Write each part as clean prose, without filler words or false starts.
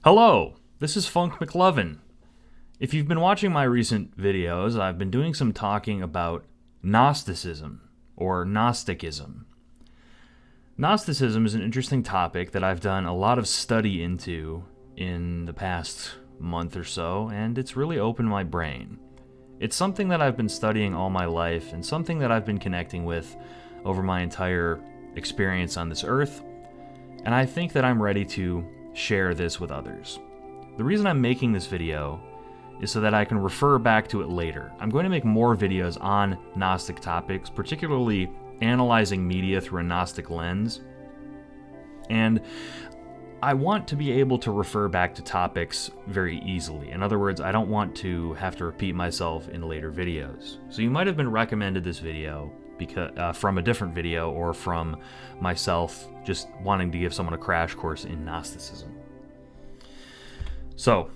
Hello, this is Funk McLovin. If you've been watching my recent videos, I've been doing some talking about Gnosticism, or Gnosticism. Gnosticism is an interesting topic that I've done a lot of study into in the past month or so, and it's really opened my brain. It's something that I've been studying all my life, and something that I've been connecting with over my entire experience on this earth, and I think that I'm ready to share this with others. The reason I'm making this video is so that I can refer back to it later. I'm going to make more videos on Gnostic topics, particularly analyzing media through a Gnostic lens. And I want to be able to refer back to topics very easily. In other words, I don't want to have to repeat myself in later videos. So you might have been recommended this video because from a different video, or from myself just wanting to give someone a crash course in Gnosticism. So,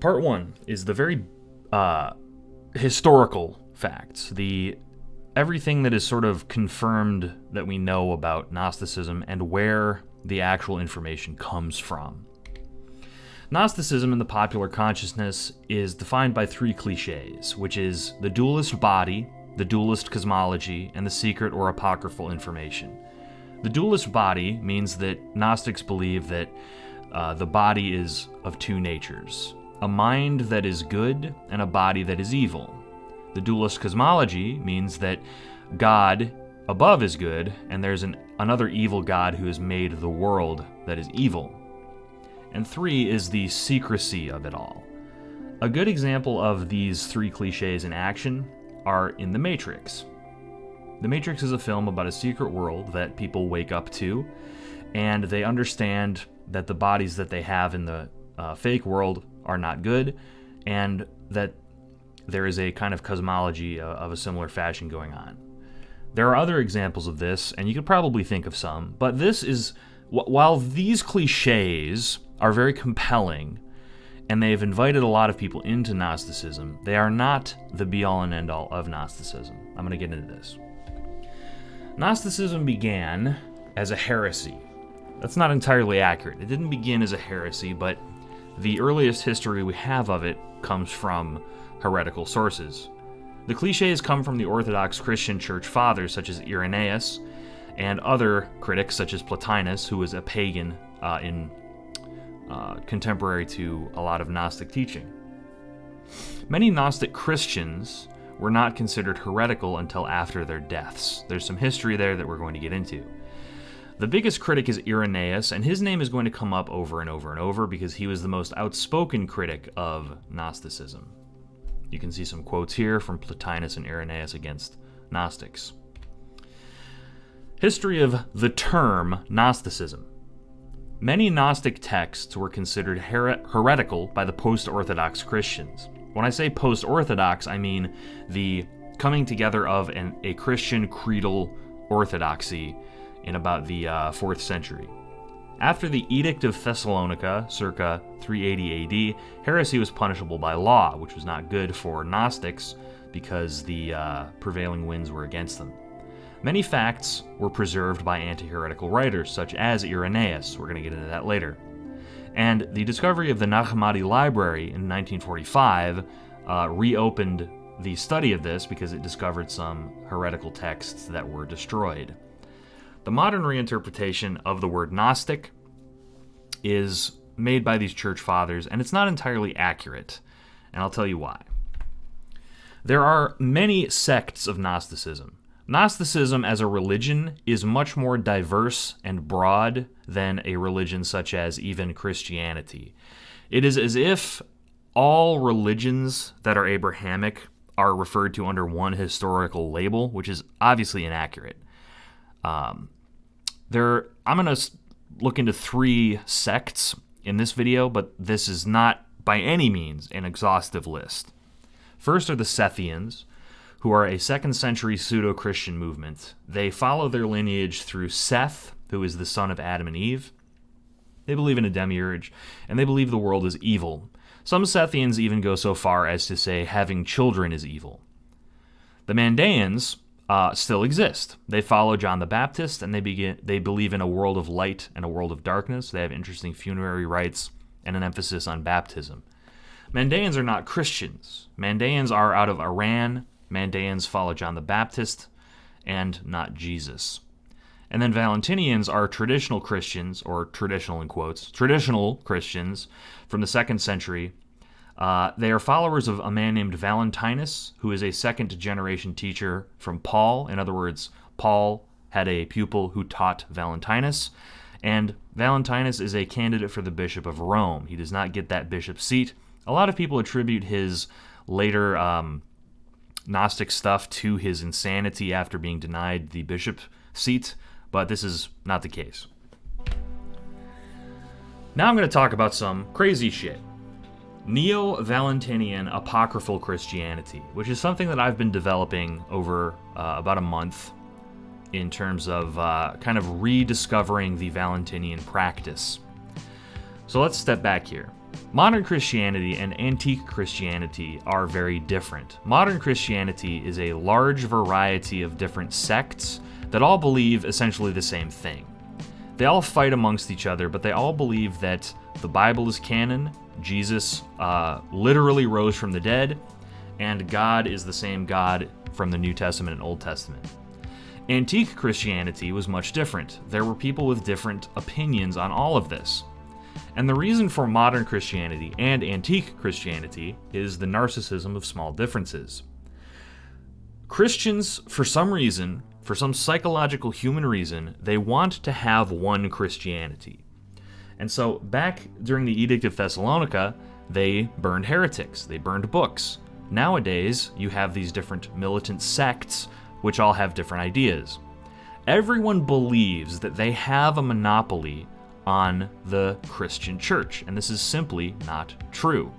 part one is the very historical facts, everything that is sort of confirmed that we know about Gnosticism and where the actual information comes from. Gnosticism in the popular consciousness is defined by three cliches, which is the dualist body, the dualist cosmology, and the secret or apocryphal information. The dualist body means that Gnostics believe that the body is of two natures, a mind that is good and a body that is evil. The dualist cosmology means that God above is good, and there's another evil God who has made the world that is evil. And three is the secrecy of it all. A good example of these three cliches in action are in The Matrix. The Matrix is a film about a secret world that people wake up to, and they understand that the bodies that they have in the fake world are not good, and that there is a kind of cosmology of a similar fashion going on. There are other examples of this, and you could probably think of some, but this is, while these cliches are very compelling, and they've invited a lot of people into Gnosticism, they are not the be-all and end-all of Gnosticism. I'm going to get into this. Gnosticism began as a heresy. That's not entirely accurate. It didn't begin as a heresy, but the earliest history we have of it comes from heretical sources. The cliches come from the Orthodox Christian Church fathers such as Irenaeus and other critics such as Plotinus, who was a pagan contemporary to a lot of Gnostic teaching. Many Gnostic Christians were not considered heretical until after their deaths. There's some history there that we're going to get into. The biggest critic is Irenaeus, and his name is going to come up over and over and over because he was the most outspoken critic of Gnosticism. You can see some quotes here from Plotinus and Irenaeus against Gnostics. History of the term Gnosticism. Many Gnostic texts were considered heretical by the post-Orthodox Christians. When I say post-Orthodox, I mean the coming together of a Christian credal orthodoxy in about the 4th century. After the Edict of Thessalonica, circa 380 AD, heresy was punishable by law, which was not good for Gnostics because the prevailing winds were against them. Many facts were preserved by anti-heretical writers, such as Irenaeus. We're going to get into that later. And the discovery of the Nag Hammadi Library in 1945 reopened the study of this because it discovered some heretical texts that were destroyed. The modern reinterpretation of the word Gnostic is made by these church fathers, and it's not entirely accurate, and I'll tell you why. There are many sects of Gnosticism. Gnosticism as a religion is much more diverse and broad than a religion such as even Christianity. It is as if all religions that are Abrahamic are referred to under one historical label, which is obviously inaccurate. I'm going to look into three sects in this video, but this is not by any means an exhaustive list. First are the Sethians, who are a 2nd century pseudo-Christian movement. They follow their lineage through Seth, who is the son of Adam and Eve. They believe in a demiurge, and they believe the world is evil. Some Sethians even go so far as to say having children is evil. The Mandaeans still exist. They follow John the Baptist, and they believe in a world of light and a world of darkness. They have interesting funerary rites and an emphasis on baptism. Mandaeans are not Christians. Mandaeans are out of Iran. Mandaeans follow John the Baptist and not Jesus. And then Valentinians are traditional Christians, or traditional in quotes, traditional Christians from the 2nd century. They are followers of a man named Valentinus, who is a second-generation teacher from Paul. In other words, Paul had a pupil who taught Valentinus, and Valentinus is a candidate for the Bishop of Rome. He does not get that bishop seat. A lot of people attribute his later Gnostic stuff to his insanity after being denied the bishop seat, but this is not the case. Now I'm going to talk about some crazy shit. Neo-Valentinian Apocryphal Christianity, which is something that I've been developing over about a month in terms of kind of rediscovering the Valentinian practice. So let's step back here. Modern Christianity and antique Christianity are very different. Modern Christianity is a large variety of different sects that all believe essentially the same thing. They all fight amongst each other, but they all believe that the Bible is canon, Jesus literally rose from the dead, and God is the same God from the New Testament and Old Testament. Antique Christianity was much different. There were people with different opinions on all of this. And the reason for modern Christianity and antique Christianity is the narcissism of small differences. Christians, for some reason, for some psychological human reason, they want to have one Christianity. And so back during the Edict of Thessalonica, they burned heretics, they burned books. Nowadays, you have these different militant sects which all have different ideas. Everyone believes that they have a monopoly on the Christian church, and this is simply not true.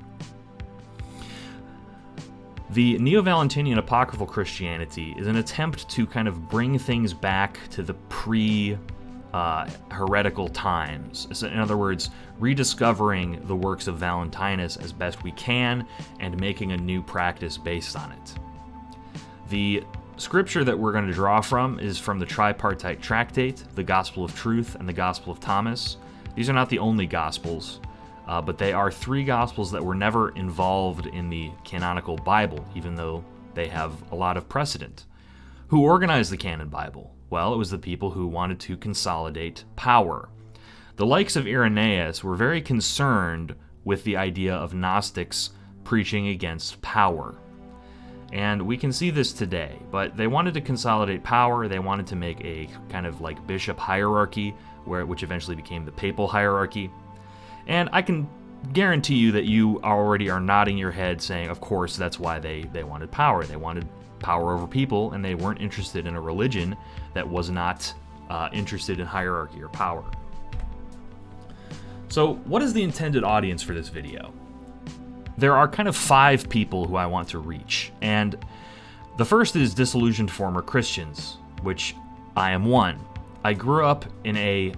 The Neo-Valentinian Apocryphal Christianity is an attempt to kind of bring things back to the heretical times. So in other words, rediscovering the works of Valentinus as best we can and making a new practice based on it. The scripture that we're going to draw from is from the Tripartite Tractate, the Gospel of Truth, and the Gospel of Thomas. These are not the only Gospels, but they are 3 Gospels that were never involved in the canonical Bible, even though they have a lot of precedent. Who organized the canon Bible? Well, it was the people who wanted to consolidate power. The likes of Irenaeus were very concerned with the idea of Gnostics preaching against power. And we can see this today, but they wanted to consolidate power. They wanted to make a kind of like bishop hierarchy, which eventually became the papal hierarchy. And I can guarantee you that you already are nodding your head saying, of course, that's why they wanted power. They wanted power over people, and they weren't interested in a religion that was not interested in hierarchy or power. So what is the intended audience for this video? There are kind of 5 people who I want to reach, and the first is disillusioned former Christians, which I am one. I grew up in a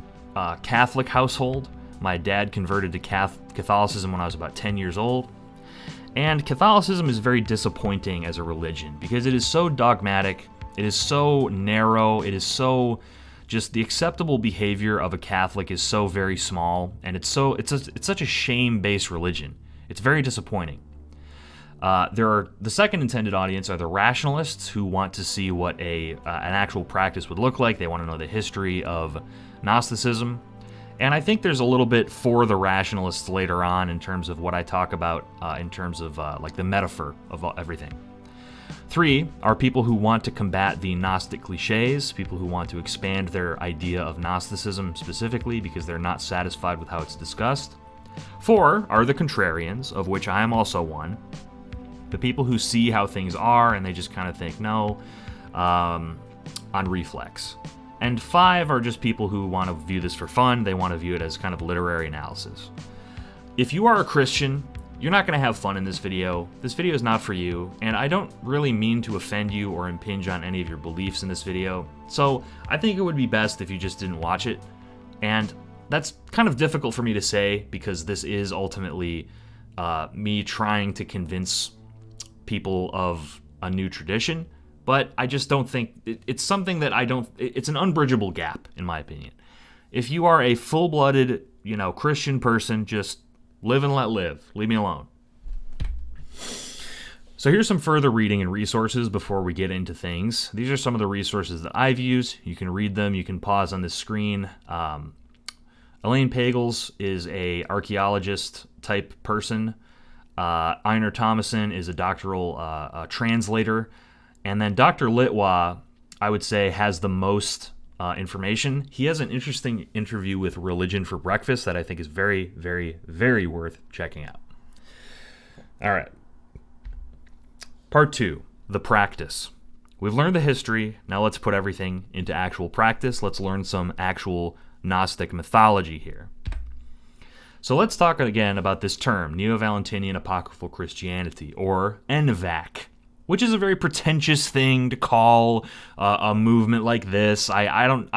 Catholic household. My dad converted to Catholicism when I was about 10 years old, and Catholicism is very disappointing as a religion because it is so dogmatic, it is so narrow, it is so just the acceptable behavior of a Catholic is so very small, and it's such a shame-based religion. It's very disappointing. The second intended audience are the rationalists who want to see what an actual practice would look like. They want to know the history of Gnosticism. And I think there's a little bit for the rationalists later on in terms of what I talk about in terms of like the metaphor of everything. 3 are people who want to combat the Gnostic cliches, people who want to expand their idea of Gnosticism specifically because they're not satisfied with how it's discussed. 4 are the contrarians, of which I am also one. The people who see how things are and they just kind of think, no, on reflex. And 5 are just people who want to view this for fun. They want to view it as kind of literary analysis. If you are a Christian, you're not going to have fun in this video. This video is not for you, and I don't really mean to offend you or impinge on any of your beliefs in this video. So I think it would be best if you just didn't watch it. And that's kind of difficult for me to say because this is ultimately me trying to convince people of a new tradition, but I just don't think it's something that it's an unbridgeable gap in my opinion. If you are a full-blooded, Christian person, just Live and let live. Leave me alone. So here's some further reading and resources before we get into things. These are some of the resources that I've used. You can read them. You can pause on this screen. Elaine Pagels is a archaeologist type person. Einar Thomassen is a doctoral translator. And then Dr. Litwa, I would say, has the most information. He has an interesting interview with Religion for Breakfast that I think is very, very, very worth checking out. All right. Part 2, the practice. We've learned the history, now let's put everything into actual practice. Let's learn some actual Gnostic mythology here. So let's talk again about this term, Neo-Valentinian Apocryphal Christianity, or NVAC, which is a very pretentious thing to call a movement like this. I'm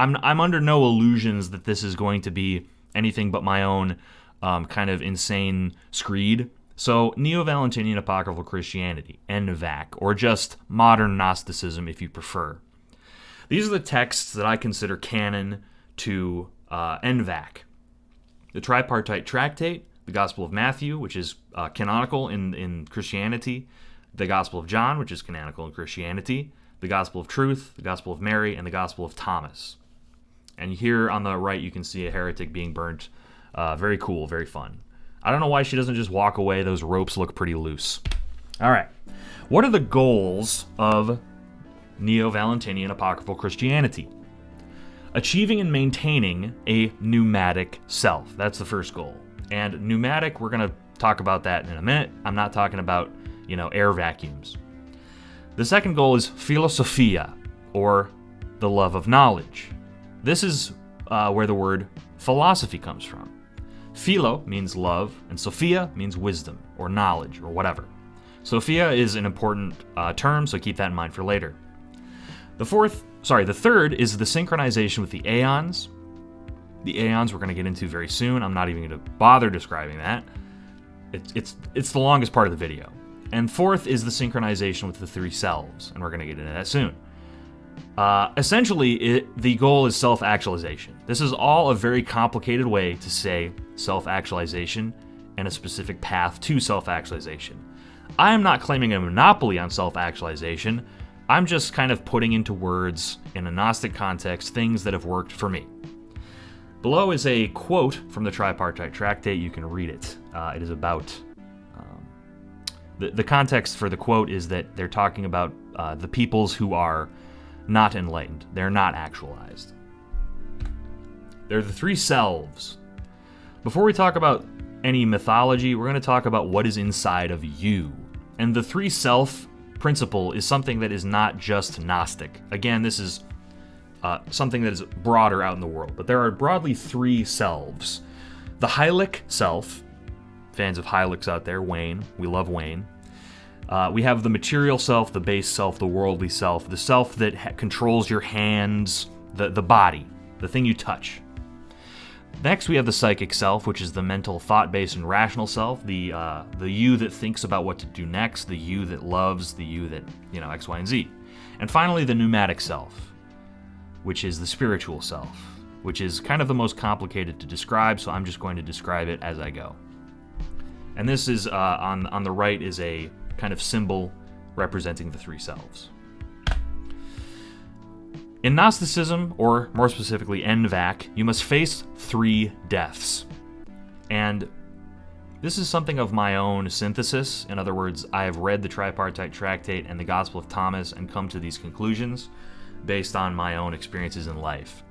under no illusions that this is going to be anything but my own kind of insane screed. So, Neo-Valentinian Apocryphal Christianity, NVAC, or just modern Gnosticism if you prefer. These are the texts that I consider canon to NVAC. The Tripartite Tractate, the Gospel of Matthew, which is canonical in Christianity, the Gospel of John, which is canonical in Christianity, the Gospel of Truth, the Gospel of Mary, and the Gospel of Thomas. And here on the right, you can see a heretic being burnt. Very cool, very fun. I don't know why she doesn't just walk away. Those ropes look pretty loose. All right. What are the goals of Neo-Valentinian Apocryphal Christianity? Achieving and maintaining a pneumatic self. That's the first goal. And pneumatic, we're going to talk about that in a minute. I'm not talking about, air vacuums. The second goal is philosophia, or the love of knowledge. This is where the word philosophy comes from. Philo means love, and Sophia means wisdom, or knowledge, or whatever. Sophia is an important term, so keep that in mind for later. The third is the synchronization with the aeons. The aeons we're going to get into very soon. I'm not even going to bother describing that. It's the longest part of the video. And fourth is the synchronization with the three selves, and we're going to get into that soon. Essentially, the goal is self-actualization. This is all a very complicated way to say self-actualization and a specific path to self-actualization. I am not claiming a monopoly on self-actualization. I'm just kind of putting into words, in a Gnostic context, things that have worked for me. Below is a quote from the Tripartite Tractate. You can read it. It is about... The context for the quote is that they're talking about the peoples who are not enlightened. They're not actualized. They're the three selves. Before we talk about any mythology, we're going to talk about what is inside of you. And the three self principle is something that is not just Gnostic. Again, this is something that is broader out in the world. But there are broadly three selves. The Hylic self. Fans of Hylics out there, Wayne. We love Wayne. We have the material self, the base self, the worldly self, the self that controls your hands, the body, the thing you touch. Next, we have the psychic self, which is the mental, thought-based, and rational self, the you that thinks about what to do next, the you that loves, the you that, X, Y, and Z. And finally, the pneumatic self, which is the spiritual self, which is kind of the most complicated to describe, so I'm just going to describe it as I go. And this is, on the right, is a kind of symbol representing the three selves. In Gnosticism, or more specifically NVAC, you must face three deaths. And this is something of my own synthesis. In other words, I have read the Tripartite Tractate and the Gospel of Thomas and come to these conclusions based on my own experiences in life.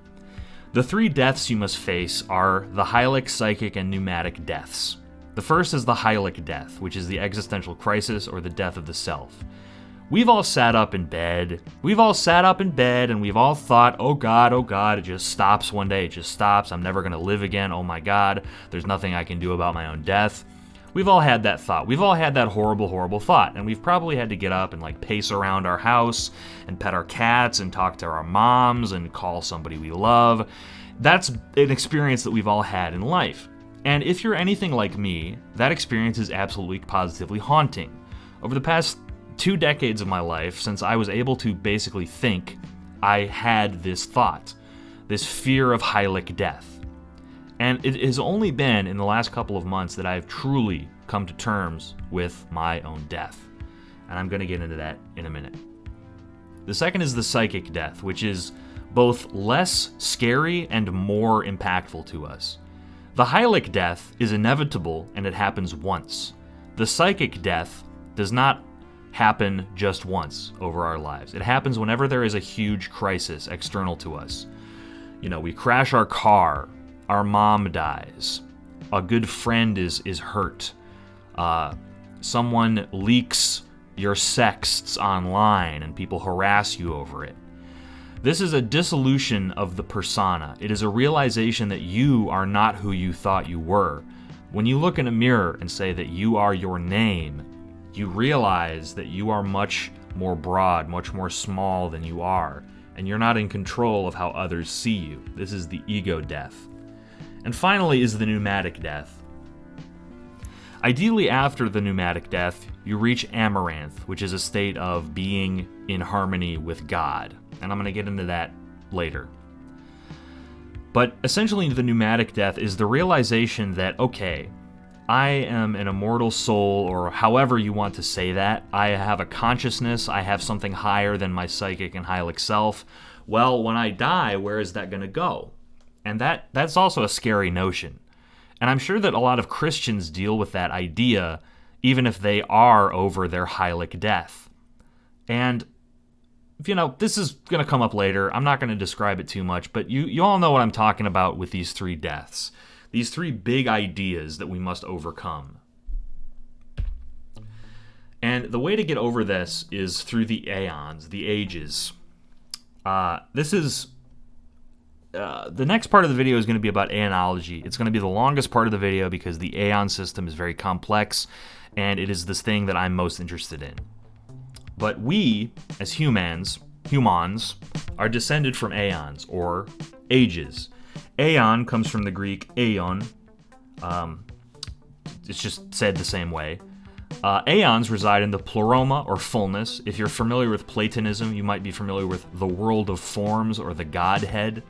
The three deaths you must face are the Hylic, psychic, and pneumatic deaths. The first is the Hylic death, which is the existential crisis or the death of the self. We've all sat up in bed. And we've all thought, oh God, it just stops one day. It just stops. I'm never going to live again. Oh my God, there's nothing I can do about my own death. We've all had that thought. We've all had that horrible, horrible thought. And we've probably had to get up and pace around our house and pet our cats and talk to our moms and call somebody we love. That's an experience that we've all had in life. And if you're anything like me, that experience is absolutely positively haunting. Over the past 2 decades of my life, since I was able to basically think, I had this thought, this fear of Hylic death. And it has only been in the last couple of months that I've truly come to terms with my own death. And I'm going to get into that in a minute. The second is the psychic death, which is both less scary and more impactful to us. The hylic death is inevitable and it happens once. The psychic death does not happen just once over our lives. It happens whenever there is a huge crisis external to us. You know, we crash our car, our mom dies, a good friend is hurt, someone leaks your sexts online and people harass you over it. This is a dissolution of the persona. It is a realization that you are not who you thought you were. When you look in a mirror and say that you are your name, you realize that you are much more broad, much more small than you are, and you're not in control of how others see you. This is the ego death. And finally is the pneumatic death. Ideally, after the pneumatic death, you reach amaranth, which is a state of being in harmony with God. And I'm going to get into that later. But essentially, the pneumatic death is the realization that, okay, I am an immortal soul, or however you want to say that. I have a consciousness. I have something higher than my psychic and hylic self. Well, when I die, where is that going to go? And that's also a scary notion. And I'm sure that a lot of Christians deal with that idea, even if they are over their hylic death. And, you know, this is going to come up later. I'm not going to describe it too much, but you all know what I'm talking about with these three deaths. These three big ideas that we must overcome. And the way to get over this is through the aeons, the ages. The next part of the video is going to be about aeonology. It's going to be the longest part of the video because the aeon system is very complex, and it is this thing that I'm most interested in. But we, as humans, are descended from aeons, or ages. Aeon comes from the Greek aeon. It's just said the same way. Aeons reside in the pleroma, or fullness. If you're familiar with Platonism, you might be familiar with the world of forms, or the Godhead.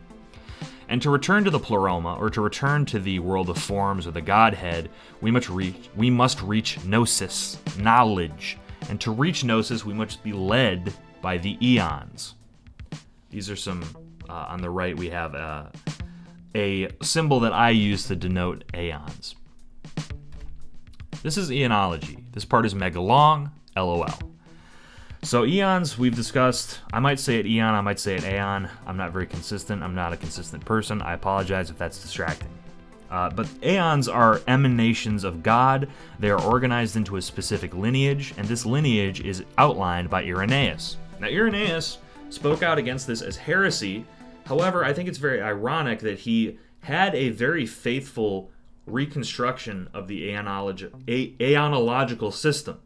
And to return to the pleroma, or to return to the world of forms, or the Godhead, we must reach Gnosis, knowledge. And to reach Gnosis, we must be led by the eons. These are some, on the right we have a symbol that I use to denote aeons. This is Aeonology. This part is mega long, LOL. So eons, we've discussed. I might say it eon, I might say it aeon. I'm not very consistent. I'm not a consistent person. I apologize if that's distracting. But aeons are emanations of God. They are organized into a specific lineage, and this lineage is outlined by Irenaeus. Now, Irenaeus spoke out against this as heresy. However, I think it's very ironic that he had a very faithful reconstruction of the aeonological system.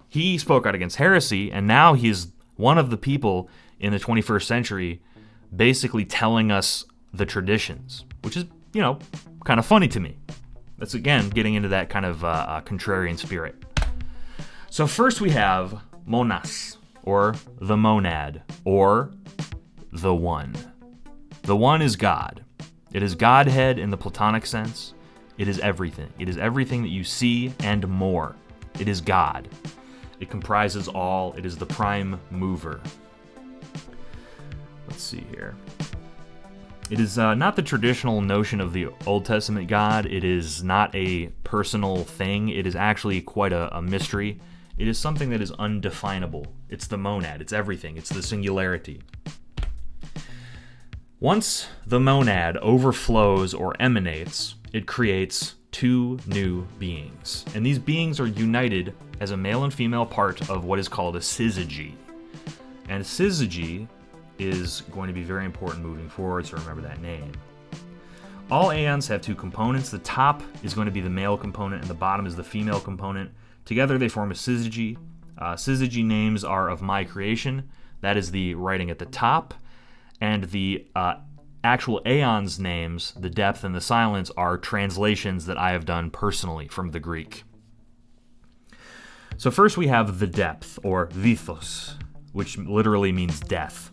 He spoke out against heresy, and now he's one of the people in the 21st century basically telling us the traditions, which is, you know, kind of funny to me. That's, again, getting into that kind of contrarian spirit. So first we have monas, or the monad, or the one. The one is God. It is Godhead in the Platonic sense. It is everything. It is everything that you see and more. It is God. It comprises all. It is the prime mover. Let's see here. It is not the traditional notion of the Old Testament God. It is not a personal thing. It is actually quite a mystery. It is something that is undefinable. It's the monad. It's everything. It's the singularity. Once the monad overflows or emanates, it creates two new beings. And these beings are united as a male and female part of what is called a syzygy. And syzygy is going to be very important moving forward, so remember that name. All aeons have two components. The top is going to be the male component, and the bottom is the female component. Together they form a syzygy. Syzygy names are of my creation. That is the writing at the top. And the actual aeons names, the depth and the silence, are translations that I have done personally from the Greek. So first we have the depth, or vithos, which literally means death.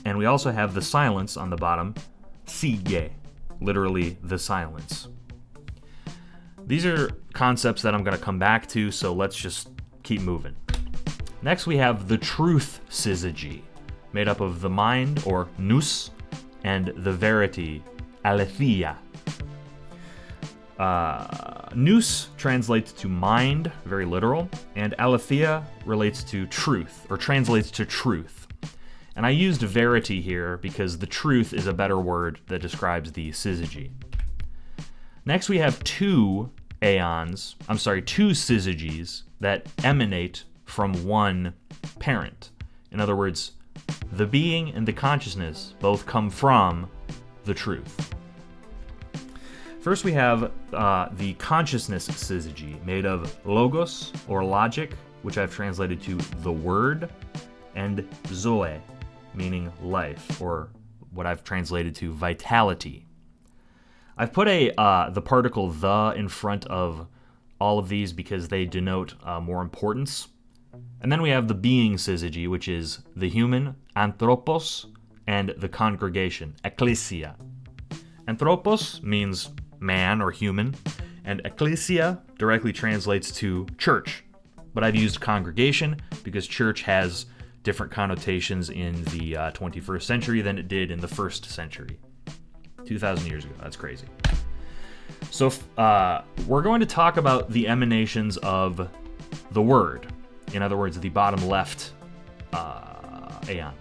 And we also have the silence on the bottom, sige, literally the silence. These are concepts that I'm going to come back to, so let's just keep moving. Next we have the truth syzygy, made up of the mind, or nous, and the verity, aletheia. Nous translates to mind, very literal, and aletheia relates to truth, or translates to truth. And I used verity here because the truth is a better word that describes the syzygy. Next we have two syzygies that emanate from one parent. In other words, the being and the consciousness both come from the truth. First we have the consciousness syzygy, made of logos, or logic, which I've translated to the word, and zoe, meaning life, or what I've translated to vitality. I've put the particle the in front of all of these because they denote more importance. And then we have the being syzygy, which is the human, anthropos, and the congregation, ecclesia. Anthropos means man or human, and ecclesia directly translates to church. But I've used congregation because church has different connotations in the 21st century than it did in the 1st century. 2,000 years ago. That's crazy. So we're going to talk about the emanations of the word. In other words, the bottom left aeon.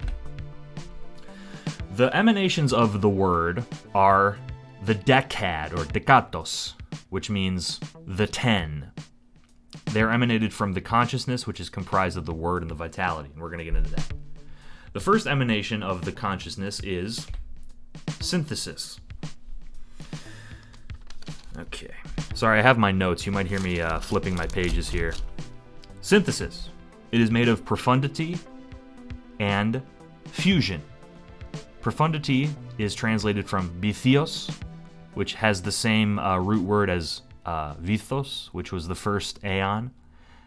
The emanations of the word are the decad, or dekatos, which means the 10. They're emanated from the consciousness, which is comprised of the word and the vitality, and we're going to get into that. The first emanation of the consciousness is synthesis. Okay. Sorry, I have my notes. You might hear me flipping my pages here. Synthesis. It is made of profundity and fusion. Profundity is translated from bithios, which has the same root word as vithos, which was the first aeon.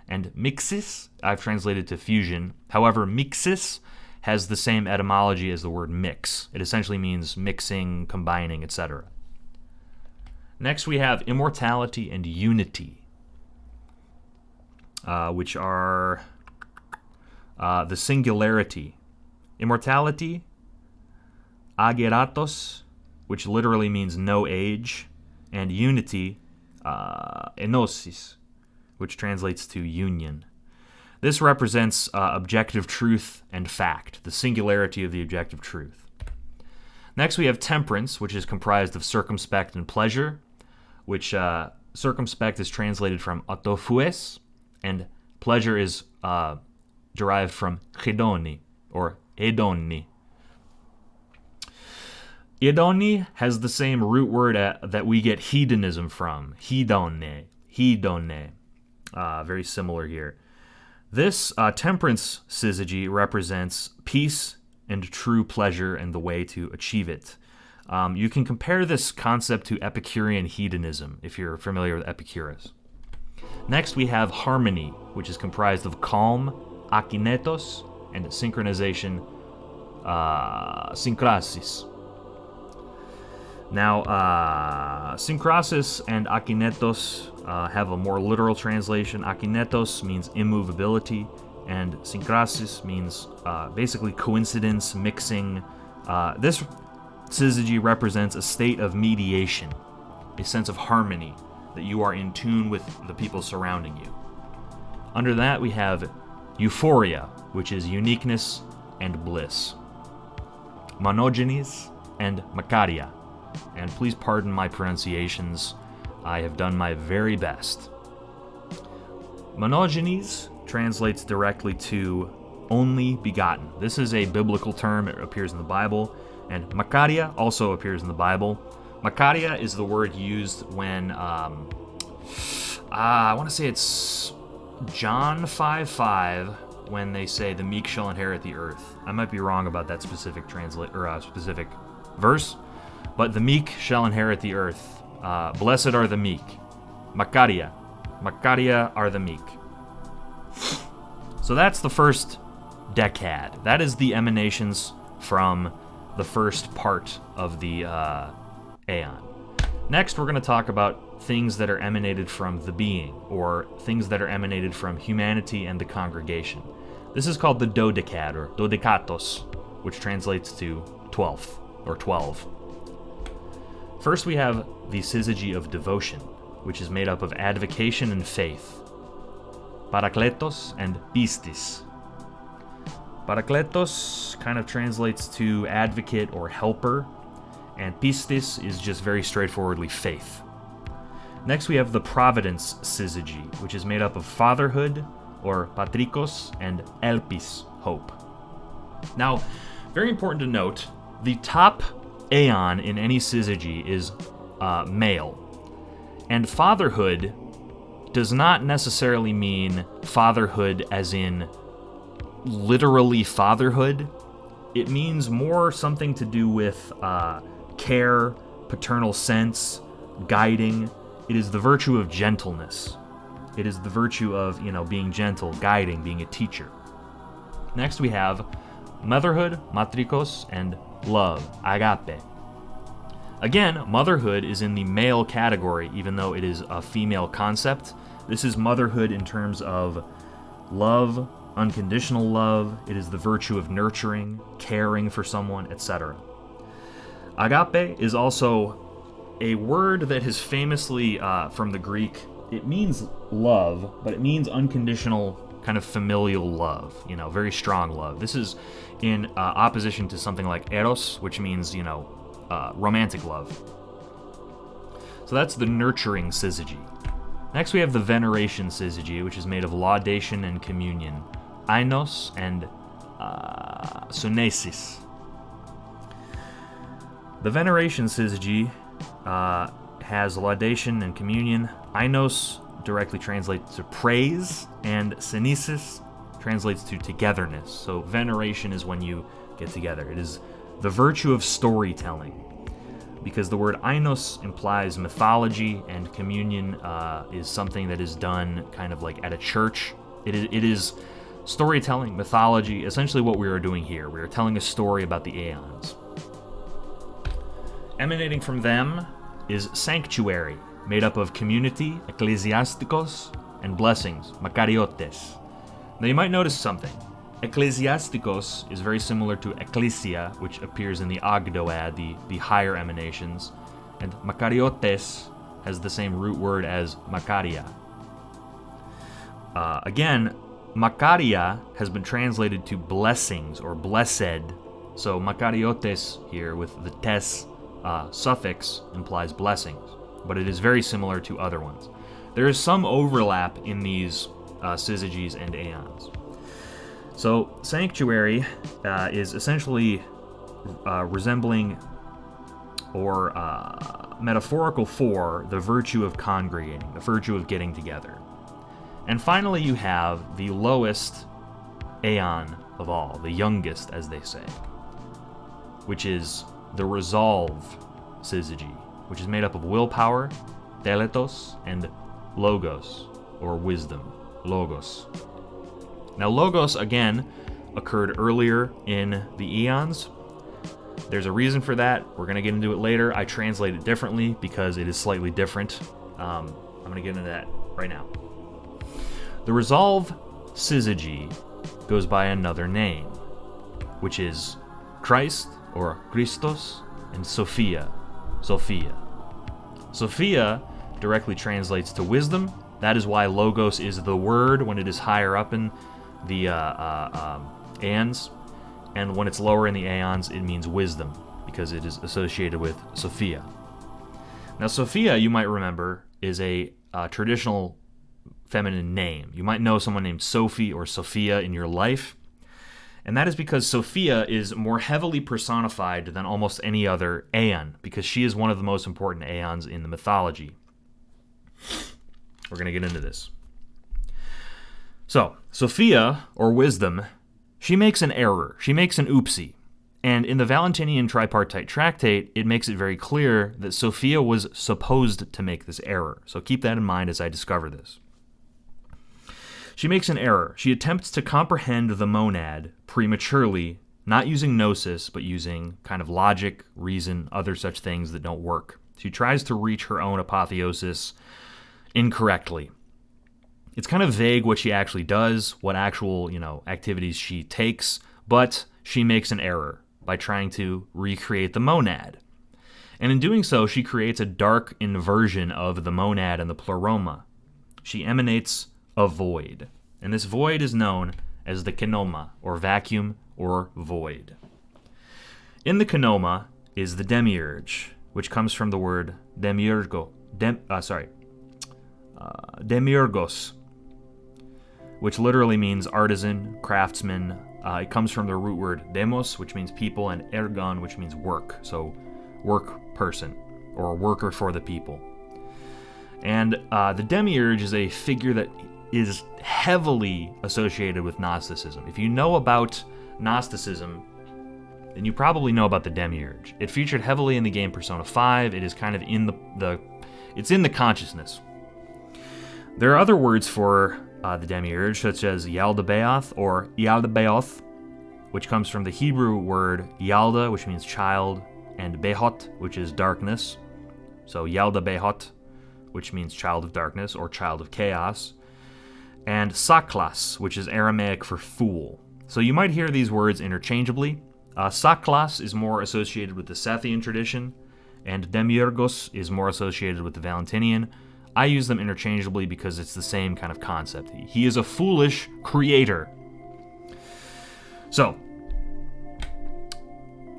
And mixis, I've translated to fusion. However, mixis has the same etymology as the word mix. It essentially means mixing, combining, etc. Next we have immortality and unity, which are the singularity. Immortality, ageratos, which literally means no age, and unity, enosis, which translates to union. This represents objective truth and fact, the singularity of the objective truth. Next we have temperance, which is comprised of circumspect and pleasure, which circumspect is translated from autophues, and pleasure is derived from hedoni, or hedoni. Hedoni has the same root word that we get hedonism from, hedone, very similar here. This temperance syzygy represents peace and true pleasure and the way to achieve it. You can compare this concept to Epicurean hedonism, if you're familiar with Epicurus. Next, we have harmony, which is comprised of calm, akinetos, and synchronization, synkrasis. Now, synkrasis and akinetos have a more literal translation. Akinetos means immovability, and synkrasis means basically coincidence, mixing. This syzygy represents a state of mediation, a sense of harmony, that you are in tune with the people surrounding you. Under that, we have euphoria, which is uniqueness and bliss. Monogenes and Makaria. And please pardon my pronunciations. I have done my very best. Monogenes translates directly to only begotten. This is a biblical term. It appears in the Bible. And Makaria also appears in the Bible. Makaria is the word used when, I want to say it's John 5:5, when they say the meek shall inherit the earth. I might be wrong about that specific specific verse, but the meek shall inherit the earth. Blessed are the meek. Makaria. Makaria are the meek. So that's the first decad. That is the emanations from the first part of the aeon. Next, we're going to talk about things that are emanated from the being, or things that are emanated from humanity and the congregation. This is called the dodecad, or dodekatos, which translates to 12th, or 12. First, we have the syzygy of devotion, which is made up of advocation and faith, parakletos and pistis. Parakletos kind of translates to advocate or helper, and pistis is just very straightforwardly faith. Next, we have the providence syzygy, which is made up of fatherhood, or patrikos, and elpis, hope. Now, very important to note, the top aeon in any syzygy is male, and fatherhood does not necessarily mean fatherhood as in literally fatherhood. It means more something to do with care, paternal sense, guiding. It is the virtue of gentleness. It is the virtue of, being gentle, guiding, being a teacher. Next we have motherhood, matrikos, and love, agape. Again, motherhood is in the male category, even though it is a female concept. This is motherhood in terms of love, unconditional love. It is the virtue of nurturing, caring for someone, etc. Agape is also a word that is famously from the Greek. It means love, but it means unconditional, kind of familial love, very strong love. This is in opposition to something like eros, which means, romantic love. So that's the nurturing syzygy. Next we have the veneration syzygy, which is made of laudation and communion, ainos and sunesis. The veneration syzygy has laudation and communion. Ainos directly translates to praise, and synesis translates to togetherness. So veneration is when you get together. It is the virtue of storytelling, because the word ainos implies mythology, and communion is something that is done kind of like at a church. It is storytelling, mythology, essentially what we are doing here. We are telling a story about the aeons. Emanating from them is sanctuary, made up of community, ecclesiastikos, and blessings, makariotes. Now you might notice something. Ecclesiastikos is very similar to ecclesia, which appears in the Ogdoad, the higher emanations, and makariotes has the same root word as makaria. Again, makaria has been translated to blessings or blessed, so makariotes here with the tes suffix implies blessings, but it is very similar to other ones. There is some overlap in these syzygies and aeons. So sanctuary is essentially resembling or metaphorical for the virtue of congregating, the virtue of getting together. And finally you have the lowest aeon of all, the youngest as they say, which is the resolve syzygy, which is made up of willpower, teletos, and logos, or wisdom, logos. Now logos, again, occurred earlier in the eons. There's a reason for that. We're going to get into it later. I translate it differently because it is slightly different. I'm going to get into that right now. The resolve syzygy goes by another name, which is Christ, or Christos, and Sophia, Sophia. Sophia directly translates to wisdom. That is why logos is the word when it is higher up in the aeons, and when it's lower in the aeons, it means wisdom, because it is associated with Sophia. Now, Sophia, you might remember, is a traditional feminine name. You might know someone named Sophie or Sophia in your life, and that is because Sophia is more heavily personified than almost any other aeon, because she is one of the most important aeons in the mythology. We're going to get into this. So, Sophia, or wisdom, she makes an error. She makes an oopsie. And in the Valentinian Tripartite Tractate, it makes it very clear that Sophia was supposed to make this error. So keep that in mind as I discover this. She makes an error. She attempts to comprehend the monad prematurely, not using gnosis, but using kind of logic, reason, other such things that don't work. She tries to reach her own apotheosis incorrectly. It's kind of vague what she actually does, what actual, activities she takes, but she makes an error by trying to recreate the monad. And in doing so, she creates a dark inversion of the monad and the pleroma. She emanates a void. And this void is known as the kenoma, or vacuum, or void. In the kenoma is the demiurge, which comes from the word demiurgos, which literally means artisan, craftsman. It comes from the root word demos, which means people, and ergon, which means work. So work person, or worker for the people. And the demiurge is a figure that is heavily associated with Gnosticism. If you know about Gnosticism, then you probably know about the demiurge. It featured heavily in the game Persona 5. It is kind of in it's in the consciousness. There are other words for the demiurge, such as yaldabaoth or yaldabaoth, which comes from the Hebrew word yalda, which means child, and behot, which is darkness. So yaldabaoth, which means child of darkness or child of chaos, and saklas, which is Aramaic for fool. So you might hear these words interchangeably. Saklas is more associated with the Sethian tradition, and demiurgos is more associated with the Valentinian. I use them interchangeably because it's the same kind of concept. He is a foolish creator. So,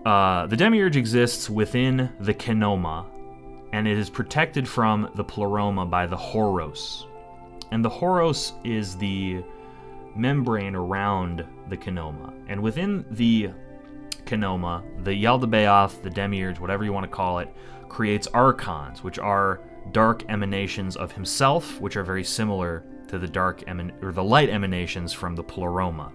the demiurge exists within the kenoma, and it is protected from the pleroma by the horos. And the horos is the membrane around the kenoma. And within the kenoma, the yaldabaoth, the demiurge, whatever you want to call it, creates archons, which are dark emanations of himself, which are very similar to the the light emanations from the pleroma.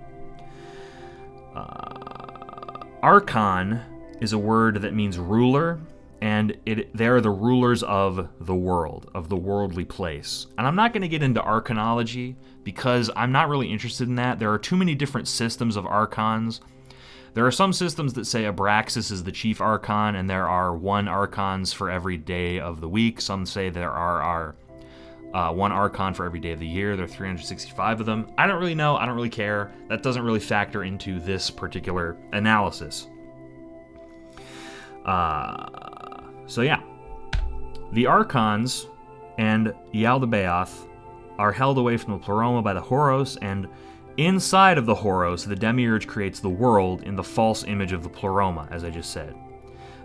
Archon is a word that means ruler, and they are the rulers of the world, of the worldly place. And I'm not going to get into archanology because I'm not really interested in that. There are too many different systems of archons. There are some systems that say Abraxas is the chief archon, and there are one archons for every day of the week. Some say there are one archon for every day of the year. There are 365 of them. I don't really know. I don't really care. That doesn't really factor into this particular analysis. So yeah, the archons and yaldabaoth are held away from the pleroma by the horos, and inside of the horos, the demiurge creates the world in the false image of the pleroma, as I just said.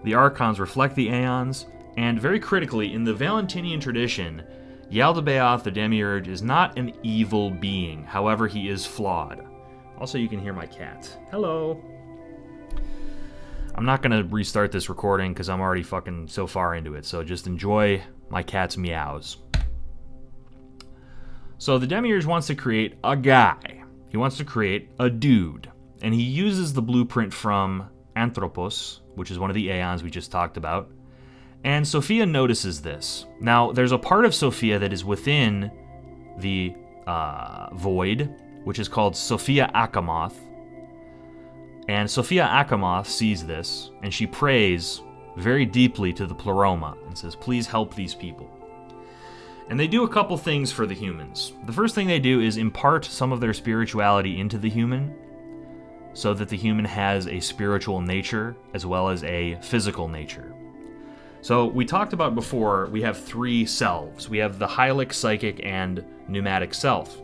The archons reflect the aeons, and very critically, in the Valentinian tradition, yaldabaoth, the demiurge, is not an evil being. However, he is flawed. Also, you can hear my cat. Hello. I'm not going to restart this recording because I'm already fucking so far into it, so just enjoy my cat's meows. So the demiurge wants to create a guy. He wants to create a dude. And he uses the blueprint from Anthropos, which is one of the aeons we just talked about. And Sophia notices this. Now, there's a part of Sophia that is within the void, which is called Sophia Achamoth. And Sophia Achamoth sees this, and she prays very deeply to the pleroma and says, please help these people. And they do a couple things for the humans. The first thing they do is impart some of their spirituality into the human, so that the human has a spiritual nature as well as a physical nature. So we talked about before, we have three selves. We have the hylic, psychic, and pneumatic self.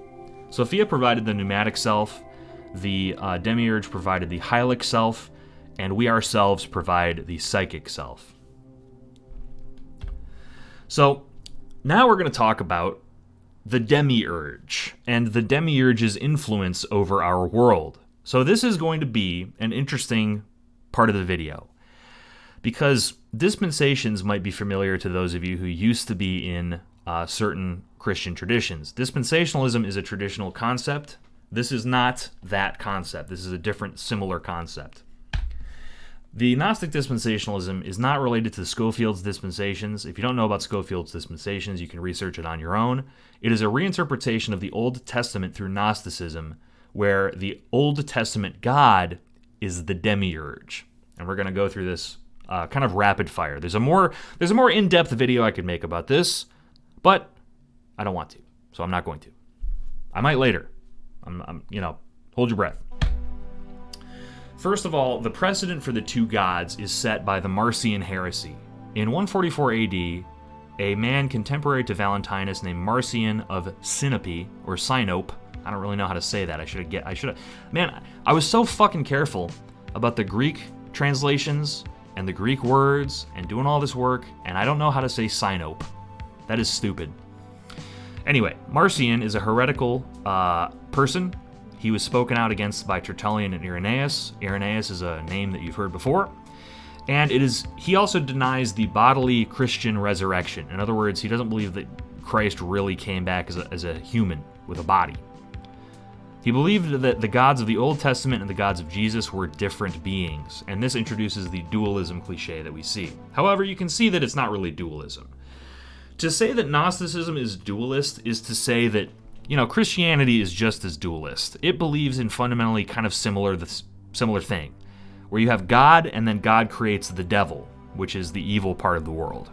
Sophia provided the pneumatic self, the demiurge provided the hylic self, and we ourselves provide the psychic self. So now we're going to talk about the demiurge and the demiurge's influence over our world. So this is going to be an interesting part of the video, because dispensations might be familiar to those of you who used to be in certain Christian traditions. Dispensationalism is a traditional concept. This is not that concept. This is a different, similar concept. The Gnostic dispensationalism is not related to Schofield's dispensations. If you don't know about Schofield's dispensations, you can research it on your own. It is a reinterpretation of the Old Testament through Gnosticism, where the Old Testament God is the demiurge. And we're going to go through this kind of rapid fire. There's a more in-depth video I could make about this, but I don't want to, so I'm not going to. I might later. Hold your breath. First of all, the precedent for the two gods is set by the Marcion heresy. In 144 AD, a man contemporary to Valentinus named Marcion of Sinope, or Sinope, I don't really know how to say that. I was so fucking careful about the Greek translations and the Greek words and doing all this work, and I don't know how to say Sinope. That is stupid. Anyway, Marcion is a heretical person. He was spoken out against by Tertullian and Irenaeus. Irenaeus is a name that you've heard before. And he also denies the bodily Christian resurrection. In other words, he doesn't believe that Christ really came back as a human with a body. He believed that the gods of the Old Testament and the gods of Jesus were different beings, and this introduces the dualism cliche that we see. However, you can see that it's not really dualism. To say that Gnosticism is dualist is to say that, Christianity is just as dualist. It believes in fundamentally kind of similar thing, where you have God and then God creates the devil, which is the evil part of the world.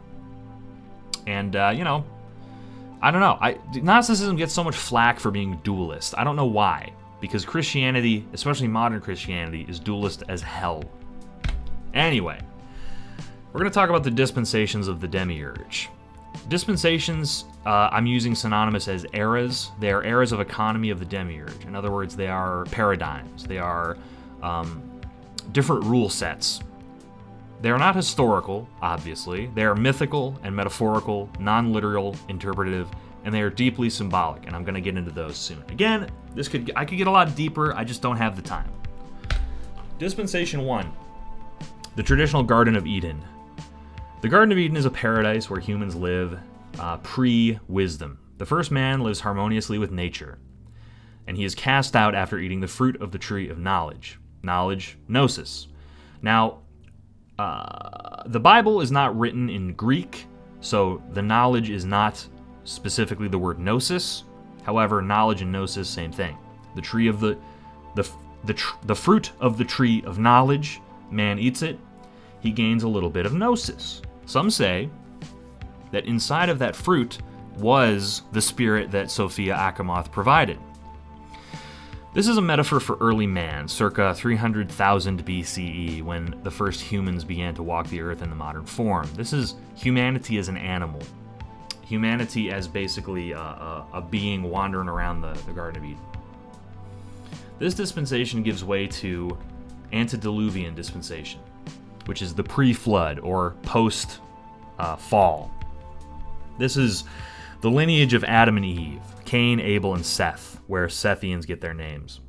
And, I don't know. Gnosticism gets so much flack for being dualist. I don't know why. Because Christianity, especially modern Christianity, is dualist as hell. Anyway, we're going to talk about the dispensations of the demiurge. Dispensations, I'm using synonymous as eras. They are eras of economy of the demiurge. In other words, they are paradigms. They are different rule sets. They are not historical, obviously. They are mythical and metaphorical, non-literal, interpretive, and they are deeply symbolic, and I'm going to get into those soon. Again, I could get a lot deeper, I just don't have the time. Dispensation 1, the traditional Garden of Eden. The Garden of Eden is a paradise where humans live pre-wisdom. The first man lives harmoniously with nature, and he is cast out after eating the fruit of the tree of knowledge. Knowledge, Gnosis. Now, the Bible is not written in Greek, so the knowledge is not specifically the word Gnosis. However, knowledge and Gnosis, same thing. The tree of the fruit of the tree of knowledge, man eats it, he gains a little bit of Gnosis. Some say that inside of that fruit was the spirit that Sophia Achamoth provided. This is a metaphor for early man, circa 300,000 BCE, when the first humans began to walk the earth in the modern form. This is humanity as an animal. Humanity as basically a being wandering around the Garden of Eden. This dispensation gives way to antediluvian dispensation, which is the pre-flood or post-fall. This is the lineage of Adam and Eve, Cain, Abel, and Seth, where Sethians get their names.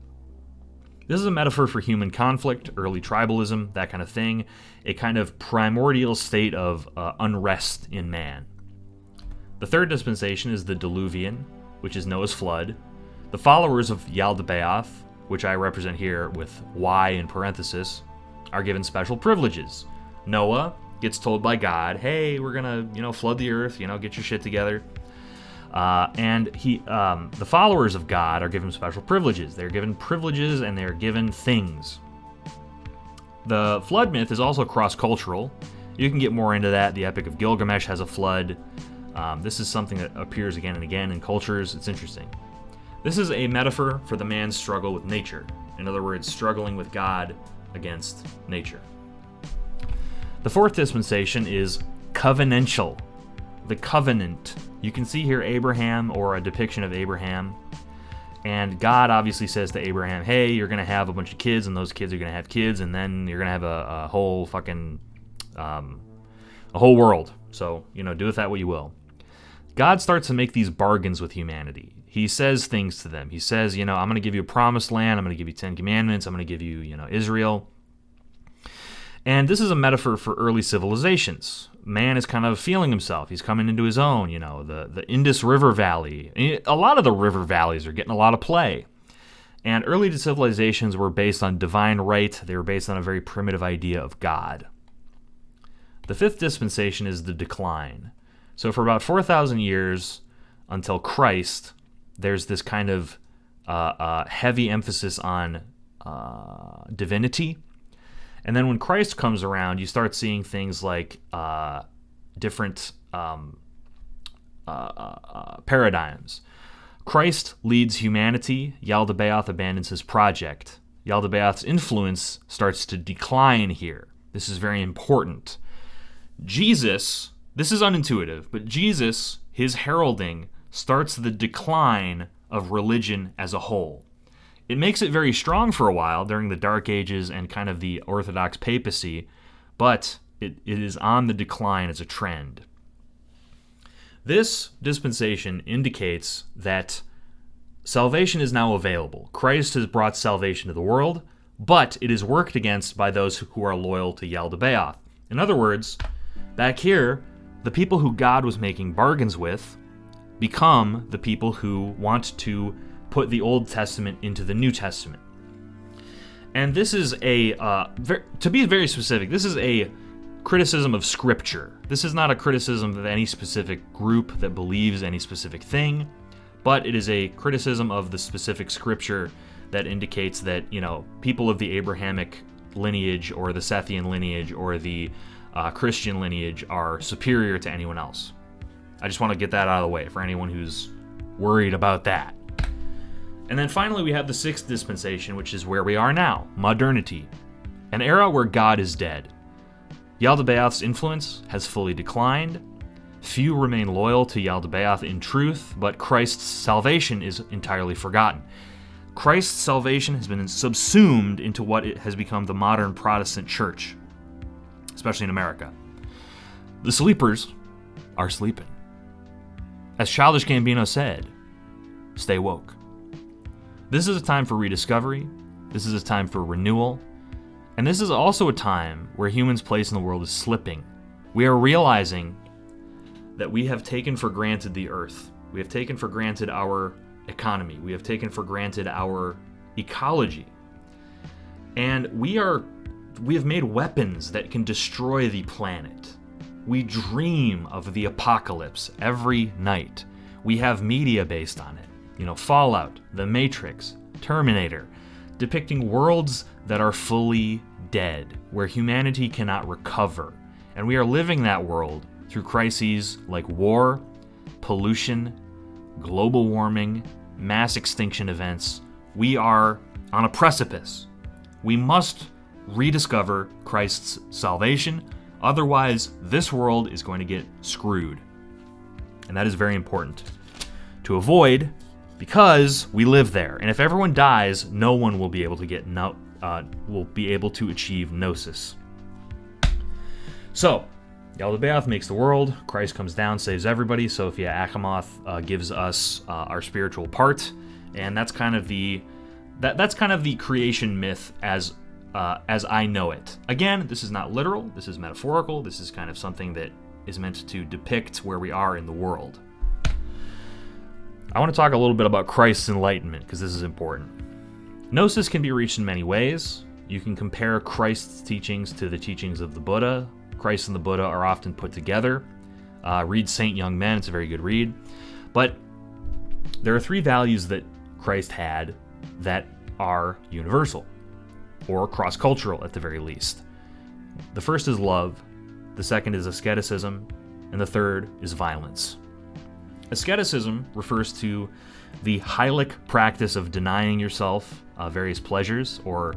This is a metaphor for human conflict, early tribalism, that kind of thing, a kind of primordial state of unrest in man. The third dispensation is the Diluvian, which is Noah's flood. The followers of Yaldabaoth, which I represent here with Y in parenthesis, are given special privileges. Noah gets told by God, hey, we're gonna, flood the earth, get your shit together. And the followers of God are given special privileges. They're given privileges and they're given things. The flood myth is also cross-cultural. You can get more into that. The Epic of Gilgamesh has a flood. This is something that appears again and again in cultures. It's interesting. This is a metaphor for the man's struggle with nature. In other words, struggling with God against nature. The fourth dispensation is covenantal. The covenant. You can see here Abraham, or a depiction of Abraham. And God obviously says to Abraham, hey, you're going to have a bunch of kids, and those kids are going to have kids, and then you're going to have a whole fucking, a whole world. So, do with that what you will. God starts to make these bargains with humanity. He says things to them. He says, I'm going to give you a promised land. I'm going to give you 10 commandments. I'm going to give you, Israel. And this is a metaphor for early civilizations. Man is kind of feeling himself. He's coming into his own, the Indus River Valley. A lot of the river valleys are getting a lot of play. And early civilizations were based on divine right. They were based on a very primitive idea of God. The fifth dispensation is the decline. So for about 4,000 years until Christ, there's this kind of heavy emphasis on divinity. And then when Christ comes around, you start seeing things like different paradigms. Christ leads humanity. Yaldabaoth abandons his project. Yaldabaoth's influence starts to decline here. This is very important. Jesus, this is unintuitive, but Jesus, his heralding, starts the decline of religion as a whole. It makes it very strong for a while during the Dark Ages and kind of the Orthodox papacy, but it is on the decline as a trend. This dispensation indicates that salvation is now available. Christ has brought salvation to the world, but it is worked against by those who are loyal to Yaldabaoth. In other words, back here, the people who God was making bargains with become the people who want to put the Old Testament into the New Testament. And this is to be very specific, this is a criticism of Scripture. This is not a criticism of any specific group that believes any specific thing, but it is a criticism of the specific Scripture that indicates that, people of the Abrahamic lineage or the Sethian lineage or the Christian lineage are superior to anyone else. I just want to get that out of the way for anyone who's worried about that. And then finally we have the sixth dispensation, which is where we are now, modernity, an era where God is dead. Yaldabaoth's influence has fully declined. Few remain loyal to Yaldabaoth in truth, but Christ's salvation is entirely forgotten. Christ's salvation has been subsumed into what it has become the modern Protestant church, especially in America. The sleepers are sleeping. As Childish Gambino said, stay woke. This is a time for rediscovery. This is a time for renewal. And this is also a time where humans' place in the world is slipping. We are realizing that we have taken for granted the earth. We have taken for granted our economy. We have taken for granted our ecology. And we have made weapons that can destroy the planet. We dream of the apocalypse every night. We have media based on it. Fallout, The Matrix, Terminator, depicting worlds that are fully dead, where humanity cannot recover. And we are living that world through crises like war, pollution, global warming, mass extinction events. We are on a precipice. We must rediscover Christ's salvation, otherwise this world is going to get screwed. And that is very important to avoid, because we live there. And if everyone dies, no one will be able to achieve Gnosis. So, Yaldabaoth makes the world, Christ comes down, saves everybody, Sophia Achamoth gives us our spiritual part, and that's kind of the creation myth as I know it. Again, this is not literal, this is metaphorical, this is kind of something that is meant to depict where we are in the world. I want to talk a little bit about Christ's enlightenment, because this is important. Gnosis can be reached in many ways. You can compare Christ's teachings to the teachings of the Buddha. Christ and the Buddha are often put together. Read Saint Young Men, it's a very good read. But there are three values that Christ had that are universal, or cross-cultural at the very least. The first is love, the second is asceticism, and the third is violence. Asceticism refers to the Hylic practice of denying yourself various pleasures, or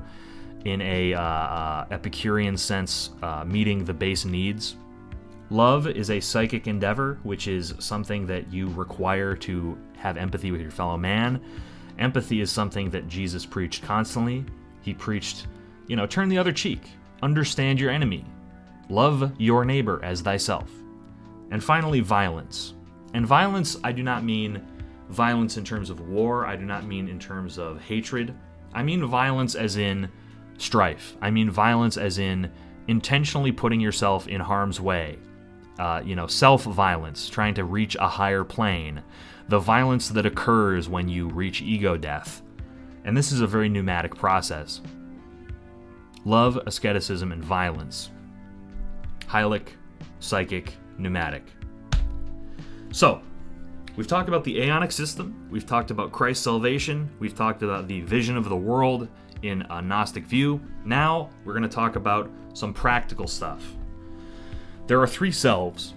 in a Epicurean sense, meeting the base needs. Love is a psychic endeavor, which is something that you require to have empathy with your fellow man. Empathy is something that Jesus preached constantly. He preached, turn the other cheek, understand your enemy, love your neighbor as thyself. And finally, violence. And violence, I do not mean violence in terms of war. I do not mean in terms of hatred. I mean violence as in strife. I mean violence as in intentionally putting yourself in harm's way. Self-violence, trying to reach a higher plane. The violence that occurs when you reach ego death. And this is a very pneumatic process. Love, asceticism, and violence. Hylic, psychic, pneumatic. So, we've talked about the aeonic system, we've talked about Christ's salvation, we've talked about the vision of the world in a Gnostic view. Now we're going to talk about some practical stuff. There are 3 selves,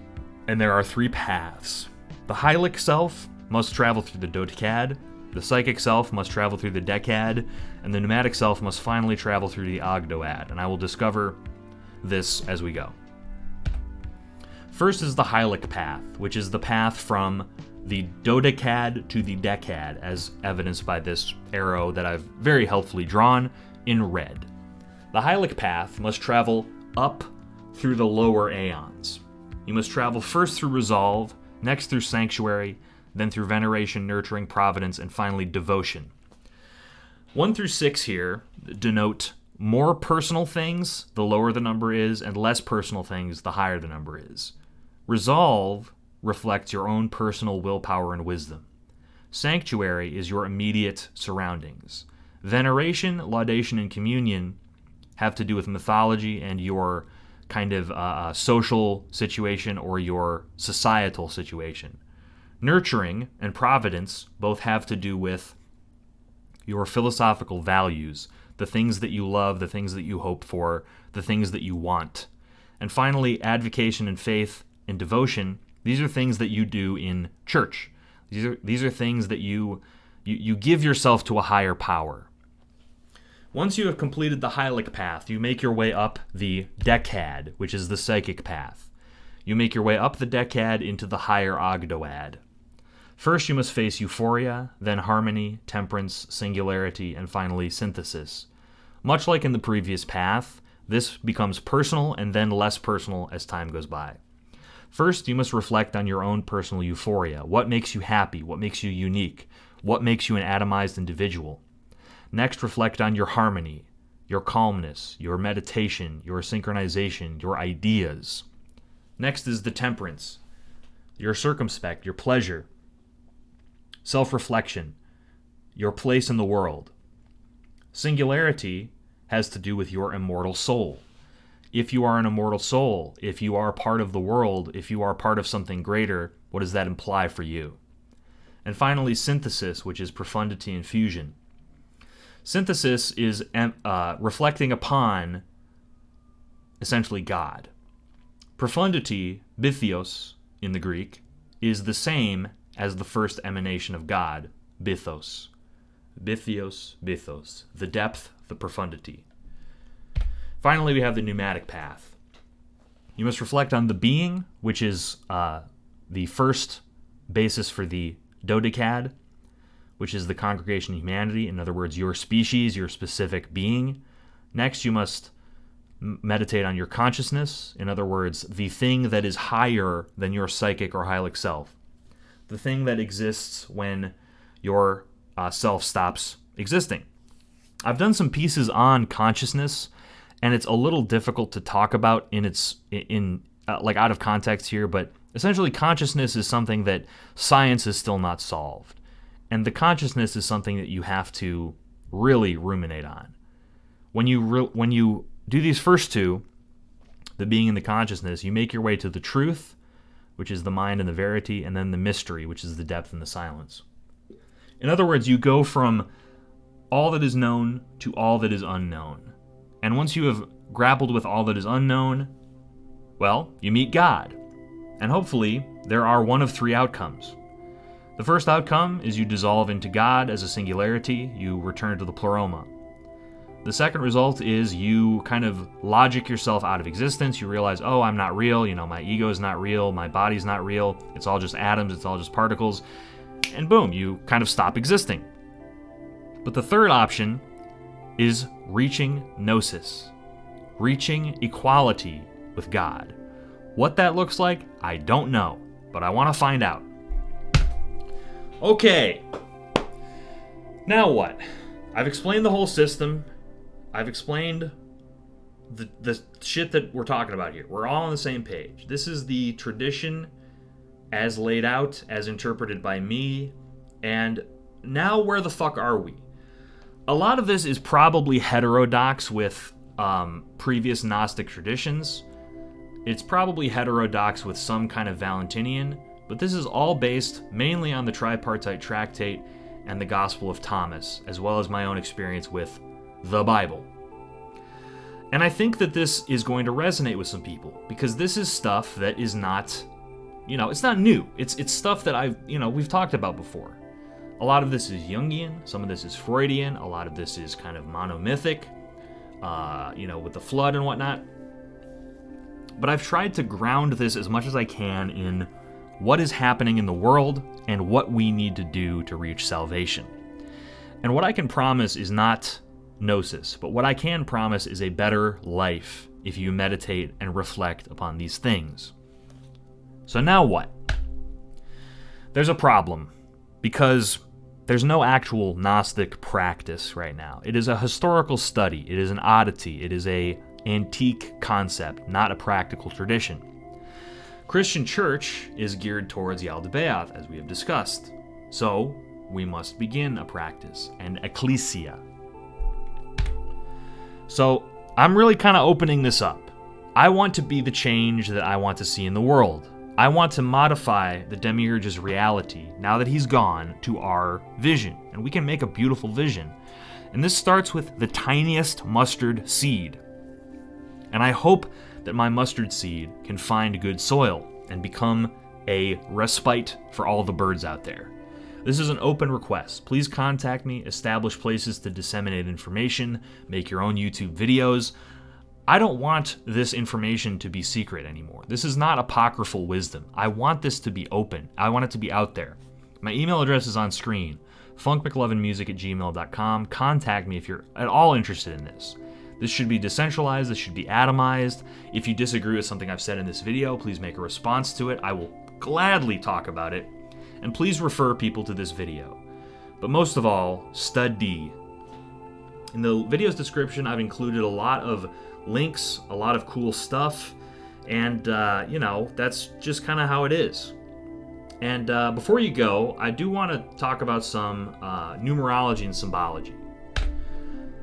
and there are 3 paths. The hylic self must travel through the dodecad, the psychic self must travel through the decad, and the pneumatic self must finally travel through the ogdoad, and I will discover this as we go. First is the hylic path, which is the path from the dodecad to the decad, as evidenced by this arrow that I've very helpfully drawn in red. The hylic path must travel up through the lower aeons. You must travel first through resolve, next through sanctuary, then through veneration, nurturing, providence, and finally devotion. 1 through 6 here denote more personal things, the lower the number is, and less personal things, the higher the number is. Resolve reflects your own personal willpower and wisdom. Sanctuary is your immediate surroundings. Veneration, laudation, and communion have to do with mythology and your kind of social situation or your societal situation. Nurturing and providence both have to do with your philosophical values, the things that you love, the things that you hope for, the things that you want. And finally, advocation and faith and devotion, these are things that you do in church. These are things that you give yourself to a higher power. Once you have completed the hylic path, you make your way up the decad, which is the psychic path. You make your way up the decad into the higher ogdoad. First, you must face euphoria, then harmony, temperance, singularity, and finally synthesis. Much like in the previous path, this becomes personal and then less personal as time goes by. First, you must reflect on your own personal euphoria. What makes you happy? What makes you unique? What makes you an atomized individual? Next, reflect on your harmony, your calmness, your meditation, your synchronization, your ideas. Next is the temperance, your circumspect, your pleasure, self-reflection, your place in the world. Singularity has to do with your immortal soul. If you are an immortal soul, if you are part of the world, if you are part of something greater, what does that imply for you? And finally, synthesis, which is profundity and fusion. Synthesis is reflecting upon, essentially, God. Profundity, bithios in the Greek, is the same as the first emanation of God, bythos. Bithios, bythos. The depth, the profundity. Finally, we have the pneumatic path. You must reflect on the being, which is the first basis for the dodecad, which is the congregation of humanity. In other words, your species, your specific being. Next, you must meditate on your consciousness. In other words, the thing that is higher than your psychic or hylic self. The thing that exists when your self stops existing. I've done some pieces on consciousness, and it's a little difficult to talk about like out of context here, but essentially consciousness is something that science is still not solved. And the consciousness is something that you have to really ruminate on. When you do these first two, the being and the consciousness, you make your way to the truth, which is the mind and the verity, and then the mystery, which is the depth and the silence. In other words, you go from all that is known to all that is unknown. And once you have grappled with all that is unknown, well, you meet God. And hopefully, there are one of 3 outcomes. The first outcome is you dissolve into God as a singularity, you return to the pleroma. The second result is you kind of logic yourself out of existence. You realize, oh, I'm not real, my ego is not real, my body's not real, it's all just atoms, it's all just particles, and boom, you kind of stop existing. But the third option is reaching Gnosis, reaching equality with God. What that looks like, I don't know, but I want to find out. Okay, now what? I've explained the whole system. I've explained the shit that we're talking about here. We're all on the same page. This is the tradition as laid out, as interpreted by me, and now where the fuck are we? A lot of this is probably heterodox with previous Gnostic traditions. It's probably heterodox with some kind of Valentinian, but this is all based mainly on the Tripartite Tractate and the Gospel of Thomas, as well as my own experience with the Bible. And I think that this is going to resonate with some people, because this is stuff that is not, it's not new. It's stuff that we've talked about before. A lot of this is Jungian, some of this is Freudian, a lot of this is kind of monomythic, with the flood and whatnot. But I've tried to ground this as much as I can in what is happening in the world and what we need to do to reach salvation. And what I can promise is not Gnosis, but what I can promise is a better life if you meditate and reflect upon these things. So now what? There's a problem, because there's no actual Gnostic practice right now. It is a historical study. It is an oddity. It is an antique concept, not a practical tradition. Christian church is geared towards yaldabaoth, as we have discussed. So we must begin a practice, an ecclesia. So I'm really kind of opening this up. I want to be the change that I want to see in the world. I want to modify the demiurge's reality, now that he's gone, to our vision. And we can make a beautiful vision. And this starts with the tiniest mustard seed. And I hope that my mustard seed can find good soil and become a respite for all the birds out there. This is an open request. Please contact me, establish places to disseminate information, make your own YouTube videos. I don't want this information to be secret anymore. This is not apocryphal wisdom. I want this to be open. I want it to be out there. My email address is on screen, funkmclovinmusic@gmail.com. Contact me if you're at all interested in this. This should be decentralized. This should be atomized. If you disagree with something I've said in this video, please make a response to it. I will gladly talk about it. And please refer people to this video. But most of all, study. In the video's description, I've included a lot of links, a lot of cool stuff, and that's just kind of how it is. And before you go, I do want to talk about some numerology and symbology.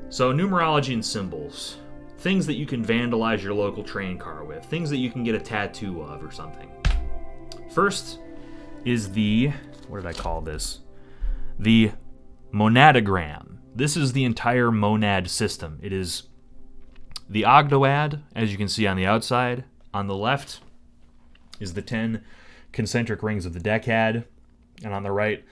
So numerology and symbols, things that you can vandalize your local train car with, things that you can get a tattoo of or something. First is what did I call this? The monadogram. This is the entire monad system. It is the ogdoad, as you can see on the outside. On the left is the 10 concentric rings of the decad, and on the right,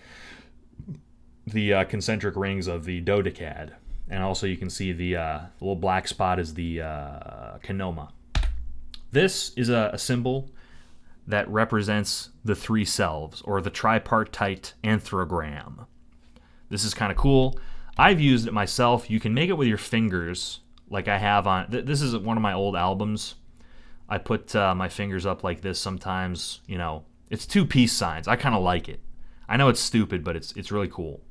the concentric rings of the dodecad. And also you can see the little black spot is the canoma. This is a symbol that represents the three selves, or the tripartite anthrogram. This is kind of cool. I've used it myself. You can make it with your fingers, like I have on... This is one of my old albums. I put my fingers up like this sometimes. It's two peace signs. I kind of like it. I know it's stupid, but it's really cool.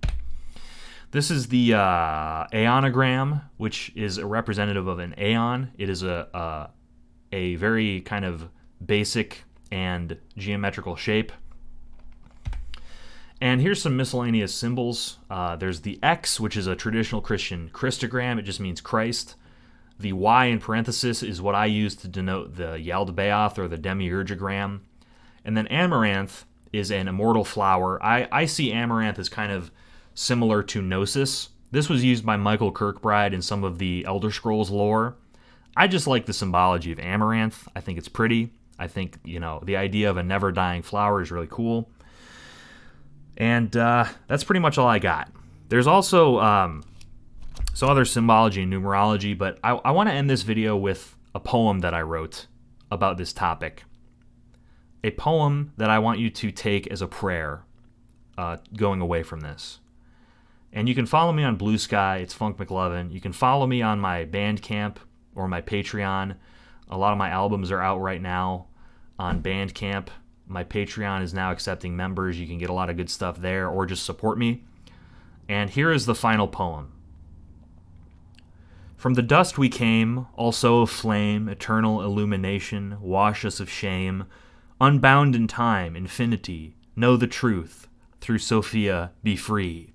This is the aeonogram, which is a representative of an aeon. It is a very kind of basic and geometrical shape. And here's some miscellaneous symbols. There's the X, which is a traditional Christian Christogram. It just means Christ. The Y in parenthesis is what I use to denote the yaldabaoth, or the demiurgogram. And then amaranth is an immortal flower. I see amaranth as kind of similar to Gnosis. This was used by Michael Kirkbride in some of the Elder Scrolls lore. I just like the symbology of amaranth. I think it's pretty. I think, the idea of a never-dying flower is really cool. And that's pretty much all I got. There's also some other symbology and numerology, but I want to end this video with a poem that I wrote about this topic. A poem that I want you to take as a prayer going away from this. And you can follow me on Blue Sky. It's Funk McLovin. You can follow me on my Bandcamp or my Patreon. A lot of my albums are out right now on Bandcamp. My Patreon is now accepting members. You can get a lot of good stuff there, or just support me. And here is the final poem. From the dust we came, also of flame, eternal illumination, wash us of shame, unbound in time, infinity, know the truth, through Sophia be free.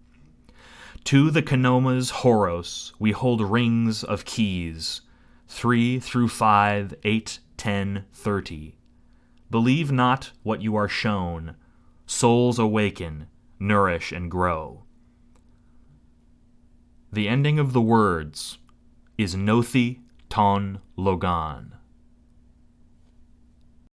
To the Kanomas Horos we hold rings of keys, 3 through 5, 8, 10, 30. Believe not what you are shown. Souls awaken, nourish, and grow. The ending of the words is nothi ton logon.